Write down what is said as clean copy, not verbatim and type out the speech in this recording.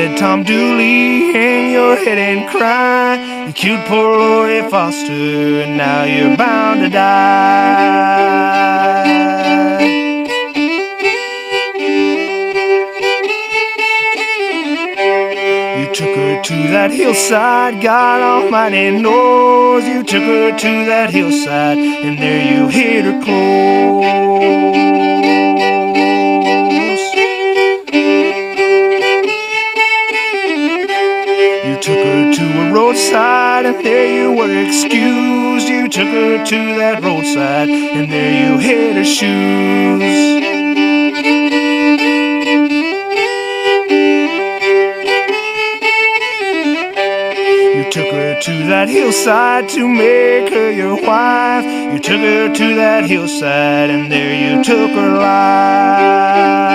said, Tom Dooley, hang your head and cry. You killed poor Lori Foster, and now you're bound to die. You took her to that hillside, God Almighty knows. You took her to that hillside, and there you hid her close. You took her to a roadside, and there you were excused. You took her to that roadside, and there you hid her shoes. You took her to that hillside to make her your wife. You took her to that hillside, and there you took her life.